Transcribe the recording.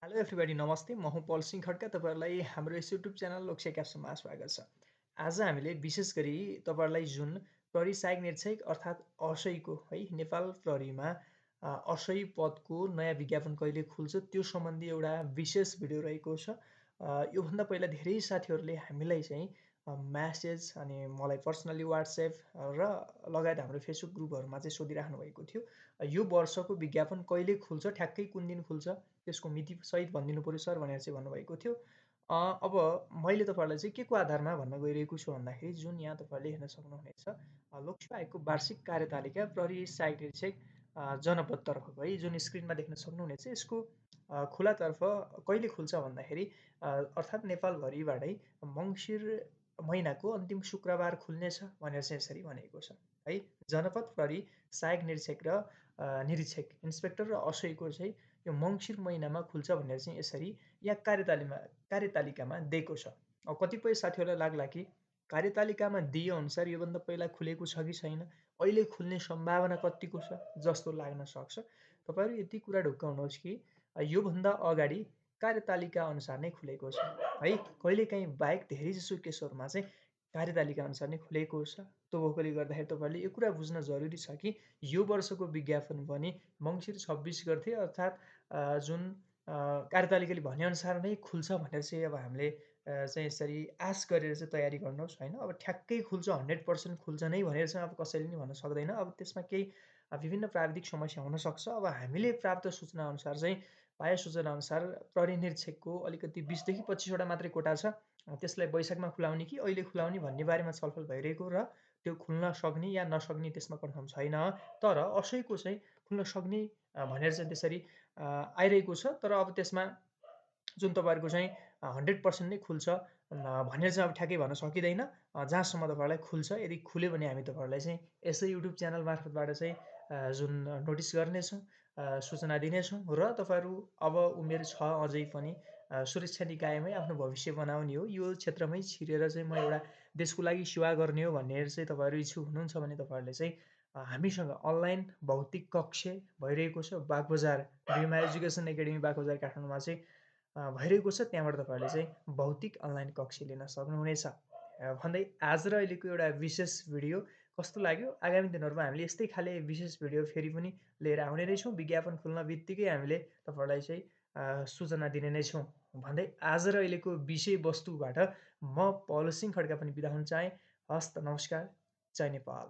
Hello everybody नमस्ते म हुँ पल सिंह खड्का तपाईँहरूलाई हाम्रो यस युट्युब च्यानल लोकसे क्याप्समा स्वागत छ। आज हामीले विशेष गरी तपाईँहरूलाई जुन प्रहरी सहायक निरीक्षक अर्थात् असैको है नेपाल प्रहरीमा असै पदको नयाँ विज्ञापन कहिले खुल्छ त्यो सम्बन्धी एउटा विशेष भिडियो रहेको छ। योभन्दा पहिला धेरै साथीहरूले हामीलाई चाहिँ म्यासेज अनि मलाई पर्सनली वाट्सएप र लगायत हाम्रो फेसबुक ग्रुपहरूमा चाहिँ सोधिराख्नु भएको थियो। यो वर्षको विज्ञापन कहिले खुल्छ, ठ्याक्कै कुन दिन खुल्छ, त्यसको मितिसहित भनिदिनु पऱ्यो सर भनेर चाहिँ भन्नुभएको थियो। अब मैले तपाईँहरूलाई चाहिँ केको आधारमा भन्न गइरहेको छु भन्दाखेरि जुन यहाँ तपाईँहरूले हेर्न सक्नुहुनेछ लोकसेवा आयोगको वार्षिक कार्यतालिका प्रहरी सहायक निरीक्षक जनपदतर्फको है जुन स्क्रिनमा देख्न सक्नुहुनेछ यसको खुलातर्फ कहिले खुल्छ भन्दाखेरि अर्थात् नेपालभरिबाटै मङ्सिर महिनाको अन्तिम शुक्रबार खुल्नेछ भनेर चाहिँ यसरी भनेको छ है। जनपद प्रहरी सहायक निरीक्षक र निरीक्षक इन्सपेक्टर र असैको चाहिँ यो मङ्सिर महिनामा खुल्छ भनेर चाहिँ यसरी यहाँ कार्यतालिकामा दिएको छ। अब कतिपय साथीहरूलाई लाग्ला कि कार्यतालिकामा दिएअनुसार योभन्दा पहिला खुलेको छ कि छैन, अहिले खुल्ने सम्भावना कतिको छ जस्तो लाग्न सक्छ। तपाईँहरू यति कुरा ढुक्काउनुहोस् कि योभन्दा अगाडि कार्यतालिका अनुसार नै खुलेको छ है। कहिलेकाहीँ बाहेक धेरैजसो केसहरूमा चाहिँ कार्यतालिका अनुसार नै खुलेको छ। त्यो भएकोले गर्दाखेरि तपाईँहरूले यो कुरा बुझ्न जरुरी छ कि यो वर्षको विज्ञापन पनि मङ्सिर 26 गते अर्थात् जुन कार्यतालिकाले भनेअनुसार नै खुल्छ भनेर चाहिँ अब हामीले चाहिँ यसरी आश गरेर चाहिँ तयारी गर्नुहोस् होइन। अब ठ्याक्कै खुल्छ 100% खुल्छ नै भनेर चाहिँ अब कसैले नि भन्न सक्दैन। अब त्यसमा केही विभिन्न प्राविधिक समस्या हुनसक्छ। अब हामीले प्राप्त सूचनाअनुसार चाहिँ पाए सूचनाअनुसार प्रहरी निरीक्षकको अलिकति 20 देखि 25 वटा मात्रै कोटा छ। त्यसलाई वैशाखमा खुलाउने कि अहिले खुलाउने भन्ने बारेमा छलफल भइरहेको र त्यो खुल्न सक्ने या नसक्ने त्यसमा कन्फर्म छैन। तर असैको चाहिँ खुल्न सक्ने भनेर चाहिँ त्यसरी आइरहेको छ। तर अब त्यसमा जुन तपाईँहरूको चाहिँ 100% नै खुल्छ भनेर चाहिँ अब ठ्याक्कै भन्न सकिँदैन। जहाँसम्म तपाईँहरूलाई खुल्छ, यदि खुल्यो भने हामी तपाईँहरूलाई चाहिँ यसै युट्युब च्यानल मार्फतबाट चाहिँ जुन नोटिस गर्नेछौँ, सूचना दिनेछौँ र तपाईँहरू अब उमेर छ अझै पनि सुरक्षा निकायमै आफ्नो भविष्य बनाउने हो, यो क्षेत्रमै छिरेर चाहिँ म एउटा देशको लागि सेवा गर्ने हो भनेर चाहिँ तपाईँहरू इच्छुक हुनुहुन्छ भने तपाईँहरूले चाहिँ हामीसँग अनलाइन भौतिक कक्ष भइरहेको छ बागबजार ड्रिमा एजुकेसन एकाडेमी बागबजार काठमाडौँमा चाहिँ भइरहेको छ। त्यहाँबाट तपाईँहरूले चाहिँ भौतिक अनलाइन कक्ष लिन सक्नुहुनेछ। भन्दै आज र अहिलेको एउटा विशेष भिडियो कस्तो लाग्यो? आगामी दिनहरूमा हामीले यस्तै खाले विशेष भिडियो फेरि पनि लिएर आउने नै छौँ। विज्ञापन खुल्न बित्तिकै हामीले तपाईँहरूलाई चाहिँ सूचना दिने नै छौँ। भन्दै आज र अहिलेको विषयवस्तुबाट म पल सिंह खड्का पनि बिदा हुन चाहेँ। हस्त नमस्कार। जय नेपाल।